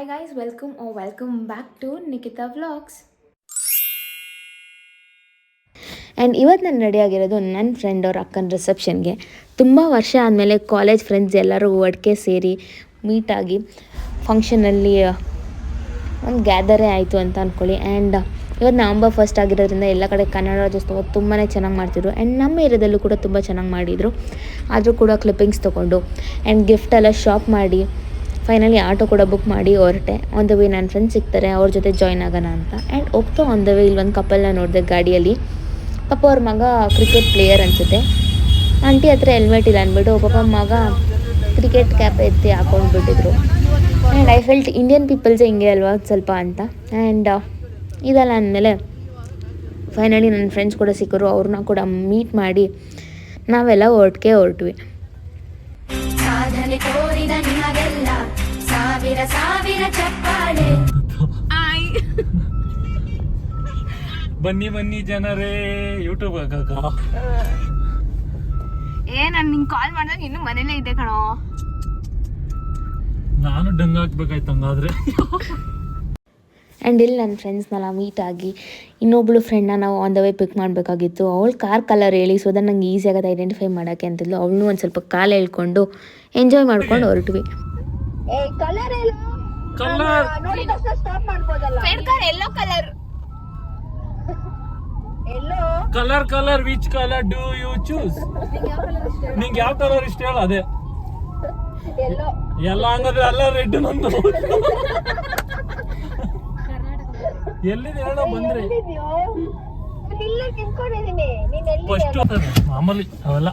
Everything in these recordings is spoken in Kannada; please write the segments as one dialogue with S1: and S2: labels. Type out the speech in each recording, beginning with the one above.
S1: Hi guys, welcome back to Nikita Vlogs.
S2: And ಇವತ್ತು ನಾನು ರೆಡಿ ಆಗಿರೋದು ನನ್ನ ಫ್ರೆಂಡ್ ಅವ್ರ ಅಕ್ಕನ ರಿಸೆಪ್ಷನ್ಗೆ. ತುಂಬ ವರ್ಷ ಆದಮೇಲೆ ಕಾಲೇಜ್ ಫ್ರೆಂಡ್ಸ್ ಎಲ್ಲರೂ ಒಟ್ಟಿಗೆ ಸೇರಿ ಮೀಟಾಗಿ ಫಂಕ್ಷನಲ್ಲಿ ಒಂದು ಗ್ಯಾದರೇ ಆಯಿತು ಅಂತ ಅಂದ್ಕೊಳ್ಳಿ. ಆ್ಯಂಡ್ ಇವತ್ತು ನವಂಬರ್ 1 ಆಗಿರೋದ್ರಿಂದ ಎಲ್ಲ ಕಡೆ ಕನ್ನಡ ರಾಜ್ಯೋತ್ಸವ ತುಂಬಾ ಚೆನ್ನಾಗಿ ಮಾಡ್ತಿದ್ರು. ಆ್ಯಂಡ್ ನಮ್ಮ ಏರಿಯಾದಲ್ಲೂ ಕೂಡ ತುಂಬ ಚೆನ್ನಾಗಿ ಮಾಡಿದರು. ಆದರೂ ಕೂಡ ಕ್ಲಿಪ್ಪಿಂಗ್ಸ್ ತೊಗೊಂಡು ಆ್ಯಂಡ್ ಗಿಫ್ಟ್ ಎಲ್ಲ ಶಾಪ್ ಮಾಡಿ ಫೈನಲಿ ಆಟೋ ಕೂಡ ಬುಕ್ ಮಾಡಿ ಹೊರಟೆ. ಆನ್ ದ ವೇ ನನ್ನ ಫ್ರೆಂಡ್ಸ್ ಸಿಗ್ತಾರೆ, ಅವ್ರ ಜೊತೆ ಜಾಯ್ನ್ ಆಗೋಣ ಅಂತ. ಆ್ಯಂಡ್ ಹೋಗ್ತಾ ಆನ್ ದ ವೇ ಇಲ್ಲೊಂದು ಕಪಲ್ನ ನೋಡಿದೆ ಗಾಡಿಯಲ್ಲಿ. ಪಾಪ ಅವ್ರ ಮಗ ಕ್ರಿಕೆಟ್ ಪ್ಲೇಯರ್ ಅನಿಸುತ್ತೆ. ಆಂಟಿ ಹತ್ರ ಹೆಲ್ಮೆಟ್ ಇಲ್ಲ ಅಂದ್ಬಿಟ್ಟು ಪಾಪ ಮಗ ಕ್ರಿಕೆಟ್ ಕ್ಯಾಪ್ ಎತ್ತಿ ಹಾಕೊಂಡು ಬಿಟ್ಟಿದ್ರು. ಆ್ಯಂಡ್ ಐ ಫೆಲ್ಟ್ ಇಂಡಿಯನ್ ಪೀಪಲ್ಸೇ ಹಿಂಗೆ ಅಲ್ವಾ ಸ್ವಲ್ಪ ಅಂತ. ಆ್ಯಂಡ್ ಇದೆಲ್ಲ ಅಂದಮೇಲೆ ಫೈನಲಿ ನನ್ನ ಫ್ರೆಂಡ್ಸ್ ಕೂಡ ಸಿಕ್ಕರು. ಅವ್ರನ್ನ ಕೂಡ ಮೀಟ್ ಮಾಡಿ ನಾವೆಲ್ಲ ಹೊರಟ್ವಿ.
S3: ಬನ್ನಿ ಜನರೇ ಯೂಟ್ಯೂಬ್
S1: ನಾನು ನಿಂಗೆ ಕಾಲ್ ಮಾಡಿದಾಗ ಇನ್ನು ಮನೇಲೇ ಇದೆ ಕಣೋ.
S3: ನಾನು ಡಂಗ್ ಹಾಕ್ಬೇಕಾಯ್ತು ಹಂಗಾದ್ರೆ.
S2: ಆ್ಯಂಡ್ ಇಲ್ಲಿ ನನ್ನ ಫ್ರೆಂಡ್ಸ್ನೆಲ್ಲ ಮೀಟ್ ಆಗಿ ಇನ್ನೊಬ್ಳು ಫ್ರೆಂಡ್ನ ನಾವು ಆನ್ ದ ವೇ ಪಿಕ್ ಮಾಡಬೇಕಾಗಿತ್ತು. ಅವಳು ಕಾರ್ ಕಲರ್ ಹೇಳಿ ಸೊ ದಟ್ ನಂಗೆ ಈಸಿ ಆಗೋದು ಐಡೆಂಟಿಫೈ ಮಾಡೋಕ್ಕೆ ಅಂತಿದ್ಲು. ಅವಳನ್ನೂ ಒಂದು ಸ್ವಲ್ಪ ಕಾಲು ಹೇಳ್ಕೊಂಡು ಎಂಜಾಯ್ ಮಾಡ್ಕೊಂಡು ಹೊರಟ್ವಿ.
S3: Colour which colour do you choose? ನಿಂಗೆ ಯಾವ ಕಲರ್ ಇಷ್ಟ ಹೇಳ ಅದೇ. ಎಲ್ಲ ಹಂಗಾದ್ರೆ ಅಲ್ಲ ರೆಡ್ ನಂದು. ಎಲ್ಲಿದೆ ಹೇಳ ಬಂದ್ರೆ ಫಸ್ಟ್ ಮಾಮೂಲಿ ಅವೆಲ್ಲ.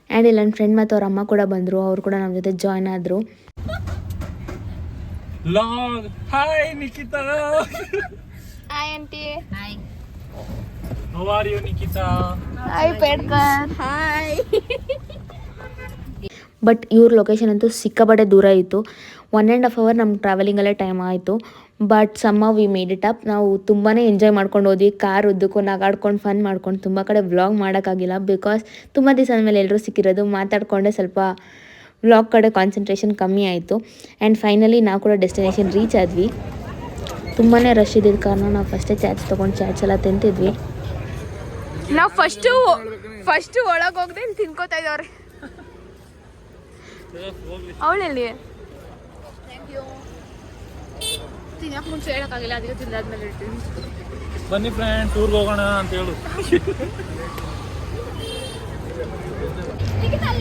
S2: ಆ್ಯಂಡ್ ಇಲ್ಲಿ ನನ್ನ ಫ್ರೆಂಡ್ ಮತ್ತು ಅವ್ರ ಅಮ್ಮ ಕೂಡ ಬಂದರು. ಅವರು ಕೂಡ ನಮ್ಮ ಜೊತೆ ಜಾಯ್ನ್ ಆದರು.
S3: Long hi Nikhita.
S1: Hi aunty. Hi.
S3: How are you Nikhita?
S1: Hi Pedkar. Hi.
S2: But ಇವ್ರ ಲೊಕೇಶನ್ ಅಂತೂ ಸಿಕ್ಕಾಪಟ್ಟೆ ದೂರ ಇತ್ತು. 1.5 hour ನಮ್ಗೆ ಟ್ರಾವೆಲಿಂಗಲ್ಲೇ ಟೈಮ್ ಆಯಿತು. But somehow we made it up. ನಾವು ತುಂಬಾ ಎಂಜಾಯ್ ಮಾಡ್ಕೊಂಡು ಹೋದ್ವಿ. ಕಾರ್ ಉದ್ದಕ್ಕೂ ನಗಾಡ್ಕೊಂಡು ಫನ್ ಮಾಡ್ಕೊಂಡು ತುಂಬ ಕಡೆ ವ್ಲಾಗ್ ಮಾಡೋಕ್ಕಾಗಿಲ್ಲ. ಬಿಕಾಸ್ ತುಂಬ ದಿವಸ ಆದಮೇಲೆ ಎಲ್ಲರೂ ಸಿಕ್ಕಿರೋದು, ಮಾತಾಡಿಕೊಂಡೆ ಸ್ವಲ್ಪ ವ್ಲಾಗ್ ಕಡೆ ಕಾನ್ಸಂಟ್ರೇಷನ್ ಕಮ್ಮಿ ಆಯಿತು. ಆ್ಯಂಡ್ ಫೈನಲಿ ನಾವು ಕೂಡ ಡೆಸ್ಟಿನೇಷನ್ ರೀಚ್ ಆದ್ವಿ. ತುಂಬಾ ರಶ್ ಇದ್ದಿದ್ದ ಕಾರಣ ನಾವು ಫಸ್ಟೇ ಚಾಟ್ಸ್ ತೊಗೊಂಡು ಚಾಟ್ಸ್ ಎಲ್ಲ ತಿಂತಿದ್ವಿ.
S1: ನಾವು ಫಸ್ಟು ಒಳಗೆ ಹೋಗದೆ ತಿನ್ಕೋತಾ ಇದ್ದವ್ರೆ. ಅವಳೆಲ್ಲಿ ತಿನ್ನಕ್ಕೆ ಮುಂಚೆ ಹೇಳೋಕ್ಕಾಗಿಲ್ಲ, ಅದಕ್ಕೆ ತಿಂದಾದ್ಮೇಲೆ ಹೇಳ್ತೀನಿ.
S3: ಬನ್ನಿ ಫ್ರೆಂಡ್ ಟೂರ್ಗೆ ಹೋಗೋಣ ಅಂತ ಹೇಳು.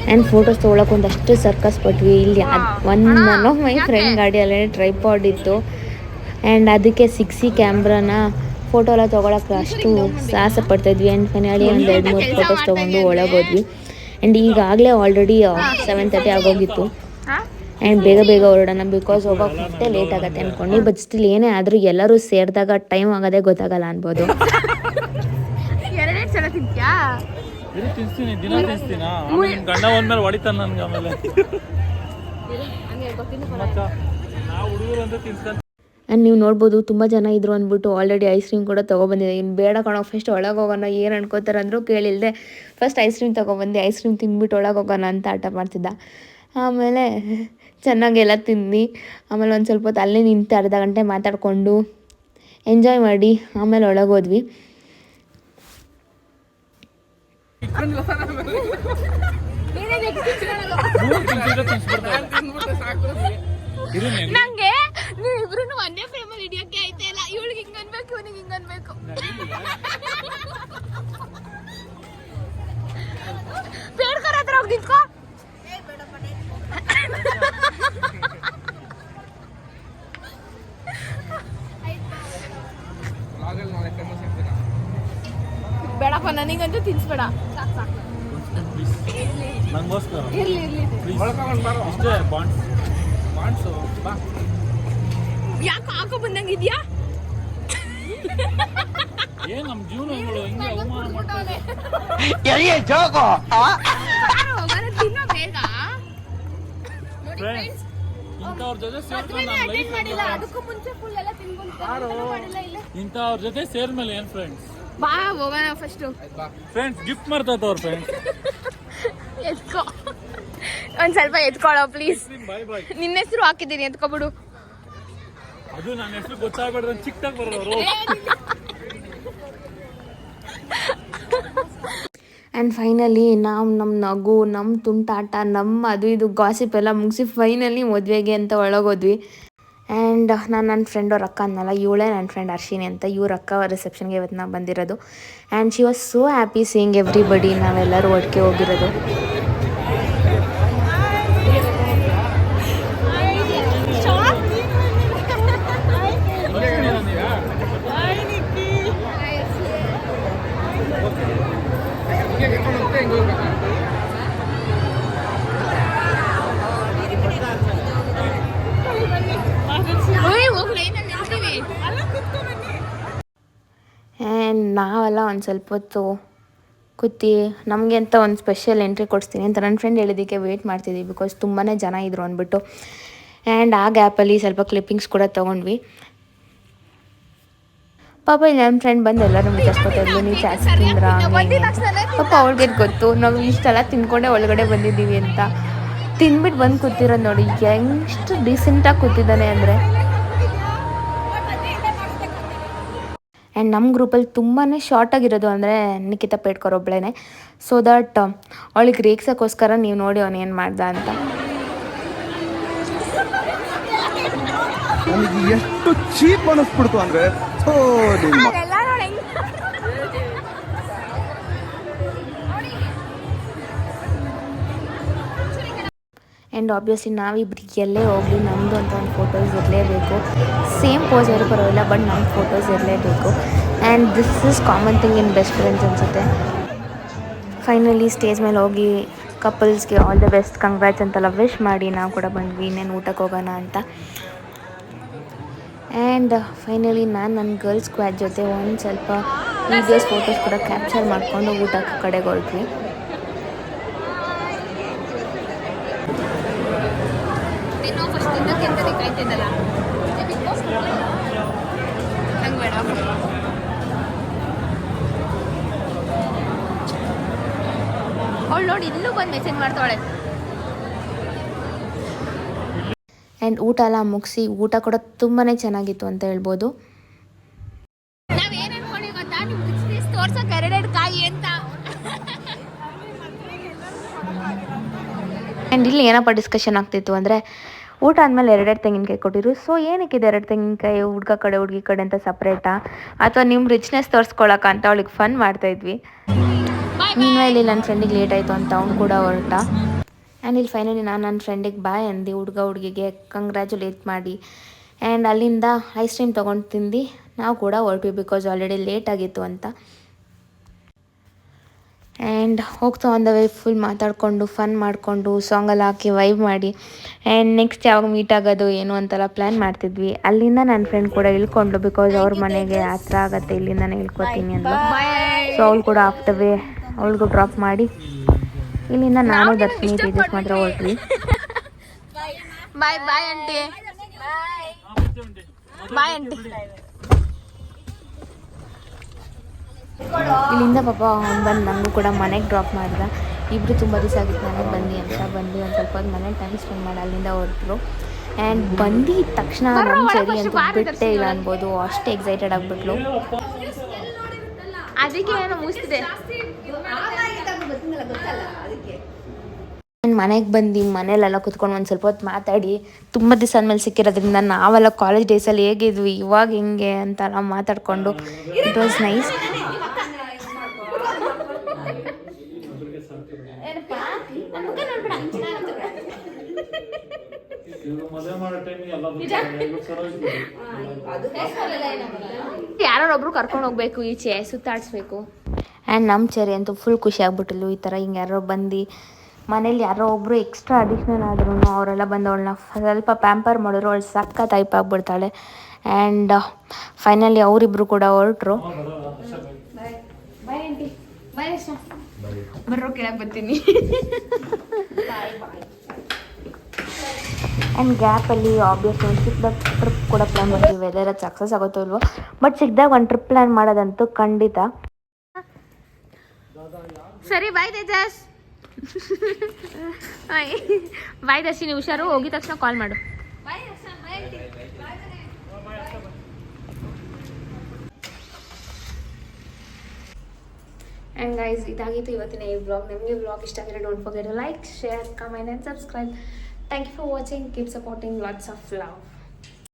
S2: ಆ್ಯಂಡ್ ಫೋಟೋಸ್ ತೊಗೊಳಕ್ಕೆ ಒಂದಷ್ಟು ಸರ್ಕಸ್ ಪಟ್ವಿ. ಇಲ್ಲಿ ಒನ್ ಆಫ್ ಮೈ ಫ್ರೆಂಡ್ ಗಾಡಿಯಲ್ಲೇ ಟ್ರೈಪಾಡ್ ಇತ್ತು. ಆ್ಯಂಡ್ ಅದಕ್ಕೆ 6C ಕ್ಯಾಮ್ರಾನ ಫೋಟೋ ಎಲ್ಲ ತೊಗೊಳಕ್ಕೆ ಅಷ್ಟು ಸಾಹಸ ಪಡ್ತಾಯಿದ್ವಿ. ಆ್ಯಂಡ್ ಫೈನಲಿ ಒಂದು 2-3 ಫೋಟೋಸ್ ತೊಗೊಂಡು ಒಳಗೆ ಹೋದ್ವಿ. ಆ್ಯಂಡ್ ಈಗಾಗಲೇ ಆಲ್ರೆಡಿ 7:30 ಆಗೋಗಿತ್ತು. ಆ್ಯಂಡ್ ಬೇಗ ಹೊರಡೋಣ ಬಿಕಾಸ್ ಹೋಗೋಕ್ಕೆ ಲೇಟ್ ಆಗುತ್ತೆ ಅಂದ್ಕೊಂಡು. ಬಟ್ ಸ್ಟಿಲ್ ಏನೇ ಆದರೂ ಎಲ್ಲರೂ ಸೇರಿದಾಗ ಟೈಮ್ ಆಗೋದೇ ಗೊತ್ತಾಗಲ್ಲ ಅನ್ಬೋದು.
S1: ಎರಡೆರಡು ಸಲ ತಿಂತ್ಯಾ?
S3: ತಿನ್ಸ್ತೀನಿ, ದಿನ ತಿನ್ಸ್ತೀನ. ಆಮೇಲೆ ಗಂಡ ಒಂದ್ಮೇಲೆ ಹೊಡಿತಾನ ನನ್ಗೆ. ಆಮೇಲೆ ನಾವು ಹುಡುಗರು ಅಂತ ತಿನ್ಸ್ತಾನೆ.
S2: ಆ್ಯಂಡ್ ನೀವು ನೋಡ್ಬೋದು ತುಂಬ ಜನ ಇದ್ರು ಅಂದ್ಬಿಟ್ಟು ಆಲ್ರೆಡಿ ಐಸ್ ಕ್ರೀಮ್ ಕೂಡ ತೊಗೊಬಂದಿದೆ. ಇನ್ನು ಬೇಡ ಕಣೋ ಫಸ್ಟ್ ಒಳಗೆ ಹೋಗೋಣ, ಏನು ಅನ್ಕೋತಾರೆ ಅಂದರೂ ಕೇಳಿಲ್ಲದೆ ಫಸ್ಟ್ ಐಸ್ ಕ್ರೀಮ್ ತೊಗೊಬಂದು ಐಸ್ ಕ್ರೀಮ್ ತಿಂದ್ಬಿಟ್ಟು ಒಳಗೆ ಹೋಗೋಣ ಅಂತ ಆಟ ಮಾಡ್ತಿದ್ದ. ಆಮೇಲೆ ಚೆನ್ನಾಗೆಲ್ಲ ತಿಂದು ಆಮೇಲೆ ಒಂದು ಸ್ವಲ್ಪ ಹೊತ್ತು ಅಲ್ಲೇ ನಿಂತು ಅರ್ಧ ಗಂಟೆ ಮಾತಾಡಿಕೊಂಡು ಎಂಜಾಯ್ ಮಾಡಿ ಆಮೇಲೆ ಒಳಗೆ ಹೋದ್ವಿ.
S1: ನಂಗೆ ನೀವಿಬ್ರು ಒಂದೇ ಫ್ರೇಮಲ್ಲಿ ಹಿಡಿಯೋಕೆ ಆಯ್ತಾ ಇಲ್ಲ. ಇವಳಿಗೆ ಹಿಂಗ ಅನ್ಬೇಕು, ಇವನಿಗೆ ಹಿಂಗ ಅನ್ಬೇಕು. ಪೇಡ್ಕರ್ ಹತ್ರ ಹೋಗಿ ನಿಂತ್ಕೋ. ಬೇಡಪ್ಪ, ನನಗಂತೂ ತಿನ್ಸ್ಬೇಡ. ಸಾಕು
S3: ನಂಗೋಸ್ಕರ
S1: ಇರ್ಲಿ.
S3: ಇಷ್ಟೇ ಬಾಂಡ್ಸು ಬಾ.
S1: ಯಾಕೆ ಹಾಕೋ ಬಂದಂಗಿದ್ಯಾ?
S3: ಏನ್ ನಮ್ಮ ಜೀವನಗಳು ಹಿಂಗೆ ಅವಮಾನ ಮಾಡ್ತಾರೆ.
S1: ತಿನ್ನೋ ಬೇಗ.
S3: ಇಂಥವ್ರ ಜೊತೆ ಸೇರ್ಕೊಂಡು ನನ್ನ ಲೈಫ್ ಮಾಡಿಲ್ಲ.
S1: ಅದಕ್ಕೂ ಮುಂಚೆ ಫುಲ್ ಎಲ್ಲ ತಿನ್ಕೊಂಡು
S3: ಇಂಥವ್ರ ಜೊತೆ ಸೇರ್ಮೇಲೆ ಏನ್ ಫ್ರೆಂಡ್ಸ್?
S1: ಬಾ ಹೋಗೋಣ ಫಸ್ಟ್.
S3: ಫ್ರೆಂಡ್ಸ್ ಗಿಫ್ಟ್ ಮಾಡ್ತಾವ್ರ ಫ್ರೆಂಡ್ಸ್.
S1: ಎತ್ಕೋ, ಒಂದ್ ಸ್ವಲ್ಪ ಎತ್ಕೊಳ್ಳೋ ಪ್ಲೀಸ್.
S3: ಬಾಯ್
S1: ನಿನ್ನ ಹೆಸರು ಹಾಕಿದ್ದೀನಿ, ಎತ್ಕೊಬಿಡು.
S3: ಅದು ನನ್ನ ಹೆಸರು ಗೊತ್ತಾಗ್ಬಾರ್ದು ಚಿಕ್ಕದಾಗ ಬರೋರು.
S2: ಆ್ಯಂಡ್ ಫೈನಲಿ ನಾವು ನಮ್ಮ ನಗು, ನಮ್ಮ ತುಂಟಾಟ, ನಮ್ಮ ಅದು ಇದು ಗಾಸಿಪ್ ಎಲ್ಲ ಮುಗಿಸಿ ಫೈನಲಿ ಮದುವೆಗೆ ಅಂತ ಒಳಗೋದ್ವಿ. ಆ್ಯಂಡ್ ನಾನು ನನ್ನ ಫ್ರೆಂಡ್ ಅವ್ರ ಅಕ್ಕ ಅನ್ನಲ್ಲ, ಇವಳೇ ನನ್ನ ಫ್ರೆಂಡ್ ಅರ್ಶಿನಿ ಅಂತ. ಇವ್ರ ಅಕ್ಕ ರಿಸೆಪ್ಷನ್ಗೆ ಇವತ್ತು ನಾವು ಬಂದಿರೋದು. And she was so happy seeing everybody, ನಾವೆಲ್ಲರೂ ಒಟ್ಟಿಗೆ ಹೋಗಿರೋದು. ಆ್ಯಂಡ್ ನಾವೆಲ್ಲ ಒಂದು ಸ್ವಲ್ಪ ಹೊತ್ತು ಕೂತಿ ನಮಗೆ ಅಂತ ಒಂದು ಸ್ಪೆಷಲ್ ಎಂಟ್ರಿ ಕೊಡಿಸ್ತೀನಿ ಅಂತ ನನ್ನ ಫ್ರೆಂಡ್ ಹೇಳಿದ್ದಕ್ಕೆ ವೆಯ್ಟ್ ಮಾಡ್ತಿದ್ವಿ, ಬಿಕಾಸ್ ತುಂಬಾ ಜನ ಇದ್ರು ಅಂದ್ಬಿಟ್ಟು. ಆ್ಯಂಡ್ ಆ ಗ್ಯಾಪಲ್ಲಿ ಸ್ವಲ್ಪ ಕ್ಲಿಪ್ಪಿಂಗ್ಸ್ ಕೂಡ ತೊಗೊಂಡ್ವಿ. ಪಾಪ ಇಲ್ಲಿ ನನ್ನ ಫ್ರೆಂಡ್ ಬಂದು ಎಲ್ಲರೂ ವಿಚಾರಿಸ್ಕೊತಿದ್ಲು, ನೀವು ಜಾಸ್ತಿ ತಿಂದ್ರಾ ಹಂಗೆ. ಪಾಪ ಅವಳಿಗೆ ಗೊತ್ತು ನಾವು ಇಷ್ಟೆಲ್ಲ ತಿನ್ಕೊಂಡೆ ಒಳಗಡೆ ಬಂದಿದ್ದೀವಿ ಅಂತ. ತಿಂದ್ಬಿಟ್ಟು ಬಂದು ಕೂತಿರೋದು ನೋಡಿ, ಎಷ್ಟು ಡಿಸೆಂಟಾಗಿ ಕೂತಿದ್ದಾನೆ ಅಂದರೆ. ಆ್ಯಂಡ್ ನಮ್ಮ ಗ್ರೂಪಲ್ಲಿ ತುಂಬಾ ಶಾರ್ಟಾಗಿರೋದು ಅಂದರೆ ನಿಖಿತಾ ಪೇಟ್ಕರ್ ಒಬ್ಬಳೇ. ಸೊ ದಟ್ ಅವಳಿಗೆ ರೇಗ್ಸೋಕ್ಕೋಸ್ಕರ ನೀವು ನೋಡಿ ಅವನು ಏನು ಮಾಡ್ದ ಅಂತ.
S4: ನನಗೆ ಎಷ್ಟು ಚೀಪ್ ಅನ್ನಿಸ್ಬಿಡ್ತು ಅಂದರೆ
S2: ಆ್ಯಂಡ್ ಆಬ್ವಿಯಸ್ಲಿ ನಾವಿಬ್ರಿಗೆ ಎಲ್ಲೇ ಹೋಗಲಿ ನಮ್ಮದು ಅಂತ ಒಂದು ಫೋಟೋಸ್ ಇರಲೇಬೇಕು. ಸೇಮ್ ಪೋಸ್ ಯಾರು ಬರೋಲ್ಲ, ಬಟ್ ನಮ್ಮ ಫೋಟೋಸ್ ಇರಲೇಬೇಕು. And this is common thing in best friends ಅನಿಸುತ್ತೆ. ಫೈನಲಿ ಸ್ಟೇಜ್ ಮೇಲೆ ಹೋಗಿ ಕಪಲ್ಸ್ಗೆ ಆಲ್ ದ ಬೆಸ್ಟ್, ಕಂಗ್ರ್ಯಾಟ್ಸ್ ಅಂತೆಲ್ಲ ವಿಶ್ ಮಾಡಿ ನಾವು ಕೂಡ ಬಂದ್ವಿ ಇನ್ನೇನು ಊಟಕ್ಕೆ ಹೋಗೋಣ ಅಂತ. ಆ್ಯಂಡ್ ಫೈನಲಿ ನಾನು ನನ್ನ ಗರ್ಲ್ಸ್ ಸ್ಕ್ವಾಡ್ ಜೊತೆ ಒಂದು ಸ್ವಲ್ಪ ವೀಡಿಯೋಸ್ ಫೋಟೋಸ್ ಕೂಡ ಕ್ಯಾಪ್ಚರ್ ಮಾಡಿಕೊಂಡು ಊಟಕ್ಕೆ ಕಡೆಗೆ ಹೊರಟ್ವಿ.
S1: ಅವಳು ನೋಡಿ ಇಲ್ಲೂ ಬಂದು ಮೆಸೇಜ್ ಮಾಡ್ತಾಳೆ.
S2: ಆ್ಯಂಡ್ ಊಟ ಎಲ್ಲ ಮುಗಿಸಿ ಊಟ ಕೂಡ ತುಂಬಾ ಚೆನ್ನಾಗಿತ್ತು ಅಂತ ಹೇಳ್ಬೋದು.
S1: ನಾವೇನು ಅನ್ಕೊಂಡಿ ಗೊತ್ತಾ, ನಿಮ್ಗೆ ತೋರ್ಸೋಕೆ ಎರಡೆರಡು ಕಾಯಿ ಅಂತ.
S2: ಆ್ಯಂಡ್ ಇಲ್ಲಿ ಏನಪ್ಪ ಡಿಸ್ಕಷನ್ ಆಗ್ತಿತ್ತು ಅಂದರೆ, ಊಟ ಆದಮೇಲೆ ಎರಡೆರಡು ತೆಂಗಿನಕಾಯಿ ಕೊಟ್ಟಿರು. ಸೊ ಏನಕ್ಕಿದೆ ಎರಡು ತೆಂಗಿನಕಾಯಿ, ಹುಡುಗ ಕಡೆ ಹುಡುಗಿ ಕಡೆ ಅಂತ ಸಪ್ರೇಟಾ, ಅಥವಾ ನಿಮ್ಮ ರಿಚ್ನೆಸ್ ತೋರಿಸ್ಕೊಳಕ ಅಂತ ಅವಳಿಗೆ ಫನ್ ಮಾಡ್ತಾಯಿದ್ವಿ. ಇಲ್ಲಿ ನನ್ನ ಫ್ರೆಂಡಿಗೆ ಲೇಟ್ ಆಯಿತು ಅಂತ ಅವ್ನು ಕೂಡ ಹೊರಟ. ಆ್ಯಂಡ್ ಇಲ್ಲಿ ಫೈನಲಿ ನಾನು ನನ್ನ ಫ್ರೆಂಡಿಗೆ ಬಾಯ್ ಅಂದು ಹುಡುಗ ಹುಡುಗಿಗೆ ಕಂಗ್ರ್ಯಾಚುಲೇಟ್ ಮಾಡಿ ಆ್ಯಂಡ್ ಅಲ್ಲಿಂದ ಐಸ್ ಕ್ರೀಮ್ ತೊಗೊಂಡು ತಿಂದು ನಾವು ಕೂಡ ಹೊರಟ್ವಿ, ಬಿಕಾಸ್ ಆಲ್ರೆಡಿ ಲೇಟ್ ಆಗಿತ್ತು ಅಂತ. ಆ್ಯಂಡ್ ಹೋಗ್ತಾ ಆನ್ ದ ವೇ ಫುಲ್ ಮಾತಾಡಿಕೊಂಡು ಫನ್ ಮಾಡಿಕೊಂಡು ಸಾಂಗೆಲ್ಲ ಹಾಕಿ ವೈಬ್ ಮಾಡಿ ಆ್ಯಂಡ್ ನೆಕ್ಸ್ಟ್ ಯಾವಾಗ ಮೀಟ್ ಆಗೋದು ಏನು ಅಂತೆಲ್ಲ ಪ್ಲ್ಯಾನ್ ಮಾಡ್ತಿದ್ವಿ. ಅಲ್ಲಿಂದ ನನ್ನ ಫ್ರೆಂಡ್ ಕೂಡ ಇಳ್ಕೊಂಡು, ಬಿಕಾಸ್ ಅವ್ರ ಮನೆಗೆ ಹತ್ರ ಆಗುತ್ತೆ, ಇಲ್ಲಿಂದನೇ ಇಳ್ಕೊತೀನಿ ಅಂತ. ಸೊ ಅವಳು ಕೂಡ ಆಫ್ಟರ್ ವೇ ಅವಳಿಗೂ ಡ್ರಾಪ್ ಮಾಡಿ ಇಲ್ಲಿಂದ ನಾನು ದರ್ಶಿನಿ ತೇಜಸ್ ಮಾತ್ರ ಹೊರಟ್ವಿ.
S1: ಬಾಯ್ ಬಾಯ್ ಆಂಟಿ, ಬಾಯ್ ಆಂಟಿ.
S2: ಇಲ್ಲಿಂದ ಪಾಪ ಅವ್ನು ಬಂದು ನನಗೂ ಕೂಡ ಮನೆಗೆ ಡ್ರಾಪ್ ಮಾಡಿದ. ಇಬ್ಬರು ತುಂಬ ದಿವಸ ಆಗಿತ್ತು ಮನೆಗೆ ಬಂದು ಅಂತ ಬಂದು ಒಂದು ಸ್ವಲ್ಪ ಹೊತ್ತು ಮನೇಲಿ ಟೈಮ್ ಸ್ಪೆಂಡ್ ಮಾಡಿ ಅಲ್ಲಿಂದ ಹೊರಟರು. ಆ್ಯಂಡ್ ಬಂದಿದ್ದ ತಕ್ಷಣ ನಮ್ಮ ಸರಿ ಅಂತ ಬಿಟ್ಟೇ ಇಲ್ಲ ಅನ್ಬೋದು, ಅಷ್ಟೇ ಎಕ್ಸೈಟೆಡ್ ಆಗಿಬಿಟ್ಲು.
S1: ಅದಕ್ಕೆ ಏನೋ ಮುಗಿಸ್ತಿದೆ.
S2: ಮನೆಗೆ ಬಂದು ಮನೇಲೆಲ್ಲ ಕುತ್ಕೊಂಡು ಒಂದು ಸ್ವಲ್ಪ ಹೊತ್ತು ಮಾತಾಡಿ, ತುಂಬ ದಿವಸ ಆದಮೇಲೆ ಸಿಕ್ಕಿರೋದ್ರಿಂದ ನಾವೆಲ್ಲ ಕಾಲೇಜ್ ಡೇಸಲ್ಲಿ ಹೇಗಿದ್ವಿ ಇವಾಗ ಹಿಂಗೆ ಅಂತೆಲ್ಲ ಮಾತಾಡಿಕೊಂಡು ಇಟ್ ವಾಸ್ ನೈಸ್.
S1: ಯಾರೊಬ್ರು ಕರ್ಕೊಂಡು ಹೋಗ್ಬೇಕು, ಈಚೆ ಸುತ್ತಾಡಿಸ್ಬೇಕು.
S2: ಆ್ಯಂಡ್ ನಮ್ಮ ಚೆರಿ ಅಂತೂ ಫುಲ್ ಖುಷಿ ಆಗ್ಬಿಟ್ಟಿಲ್ಲ. ಈ ಥರ ಹಿಂಗೆ ಯಾರೋ ಬಂದು ಮನೇಲಿ ಯಾರೋ ಒಬ್ಬರು ಎಕ್ಸ್ಟ್ರಾ ಅಡಿಷ್ನಲ್ ಆದ್ರೂ ಅವರೆಲ್ಲ ಬಂದು ಅವಳನ್ನ ಸ್ವಲ್ಪ ಪ್ಯಾಂಪರ್ ಮಾಡಿದ್ರು, ಅವಳು ಸಕ್ಕ ಟೈಪ್ ಆಗಿಬಿಡ್ತಾಳೆ. ಆ್ಯಂಡ್ ಫೈನಲಿ ಅವರಿಬ್ಬರು ಕೂಡ ಹೊರಟರು.
S1: ಬರ್ರೋ ಕೇಳಕ್ಕೆ ಬರ್ತೀನಿ.
S2: ಆ್ಯಂಡ್ ಗ್ಯಾಪಲ್ಲಿ ಆಬ್ವಿಯಸ್ಲಿ ಒಂದು ಚಿಕ್ಕದಾಗ ಟ್ರಿಪ್ ಕೂಡ ಪ್ಲ್ಯಾನ್ ಮಾಡ್ತೀವಿ, ವೆದರ್ ಅದು ಸಕ್ಸಸ್ ಆಗುತ್ತೋ ಇಲ್ವೋ, ಬಟ್ ಚಿಕ್ಕದಾಗ ಒಂದು ಟ್ರಿಪ್ ಪ್ಲ್ಯಾನ್ ಮಾಡೋದಂತೂ ಖಂಡಿತ.
S1: ಸರಿ ಬಾಯ್ ತೇಜಸ್. ಬಾಯ್ ದರ್ಶಿನಿ, ಹುಷಾರು, ಹೋಗಿದ ತಕ್ಷಣ ಕಾಲ್ ಮಾಡು.
S2: ಆ್ಯಂಡ್ ಗೈಸ್ ಇದಾಗಿತ್ತು ಇವತ್ತಿನ ಈ ವ್ಲಾಗ್. ನಿಮಗೆ ವ್ಲಾಗ್ ಇಷ್ಟ ಆಗಿರೋ don't forget to like, share, comment and subscribe. Thank you for watching. Keep supporting. Lots of love.